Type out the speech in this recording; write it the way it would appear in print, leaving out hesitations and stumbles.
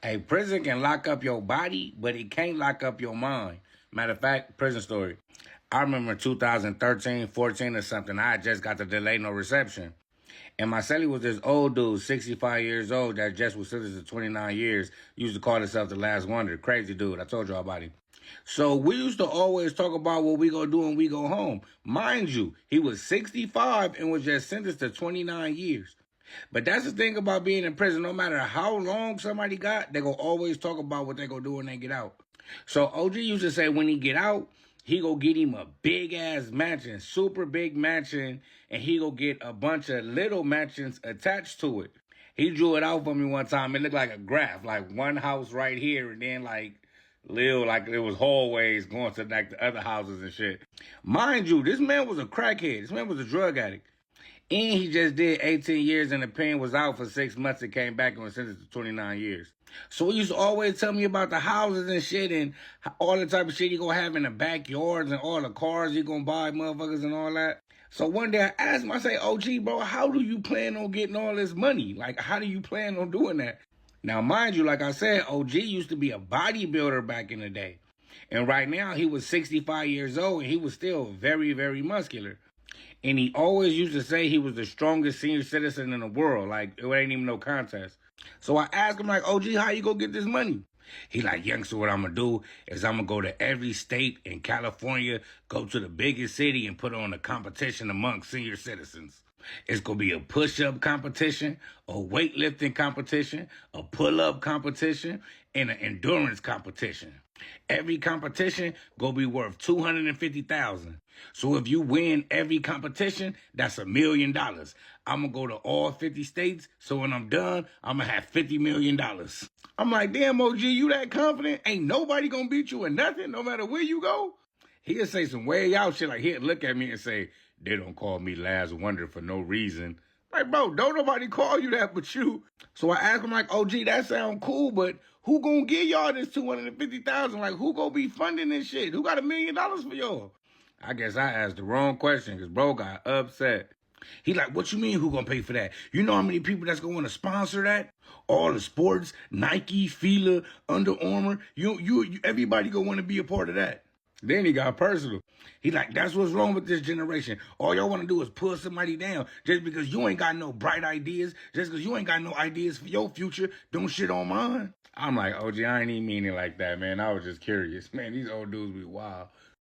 A prison can lock up your body, but it can't lock up your mind. Matter of fact, prison story. I remember 2013, 14 or something. I had just got the delay no reception. And my celly was this old dude, 65 years old, that just was sentenced to 29 years. Used to call himself the last wonder. Crazy dude. I told y'all about him. So we used to always talk about what we gonna do when we go home. Mind you, he was 65 and was just sentenced to 29 years. But that's the thing about being in prison. No matter how long somebody got, they gonna always talk about what they gonna do when they get out. So OG used to say when he get out, he go get him a big ass mansion, super big mansion, and he go get a bunch of little mansions attached to it. He drew it out for me one time. It looked like a graph, like one house right here, and then like like it was hallways going to like the other houses and shit. Mind you, this man was a crackhead. This man was a drug addict. And he just did 18 years in the pen, was out for 6 months and came back and was sentenced to 29 years. So he used to always tell me about the houses and shit and all the type of shit he gonna have in the backyards and all the cars he gonna buy, motherfuckers and all that. So one day I asked him, I say, OG, bro, how do you plan on getting all this money? Like, how do you plan on doing that? Now, mind you, like I said, OG used to be a bodybuilder back in the day. And right now he was 65 years old and he was still very, very muscular. And he always used to say he was the strongest senior citizen in the world. Like, it ain't even no contest. So I asked him, like, OG, how you gonna get this money? He like, youngster, what I'm gonna do is I'm gonna go to every state in California, go to the biggest city and put on a competition among senior citizens. It's gonna be a push-up competition, a weightlifting competition, a pull-up competition, and an endurance competition. Every competition gonna be worth $250,000. So if you win every competition, that's $1 million. I'm gonna go to all 50 states. So when I'm done, I'm gonna have $50 million. I'm like, damn, OG, you that confident? Ain't nobody gonna beat you in nothing, no matter where you go. He'll say some way out shit, like he'll look at me and say, they don't call me Last Wonder for no reason. Like, bro, don't nobody call you that but you. So I asked him, like, OG, that sound cool, but who gonna give y'all this $250,000? Like, who gonna be funding this shit? Who got $1 million for y'all? I guess I asked the wrong question because bro got upset. He like, what you mean who gonna pay for that? You know how many people that's gonna want to sponsor that? All the sports, Nike, Fila, Under Armour. You everybody gonna want to be a part of that. Then he got personal. He like, that's what's wrong with this generation. All y'all want to do is pull somebody down just because you ain't got no bright ideas, just because you ain't got no ideas for your future. Don't shit on mine. I'm like, OG, I ain't even mean it like that, man. I was just curious. Man, these old dudes be wild.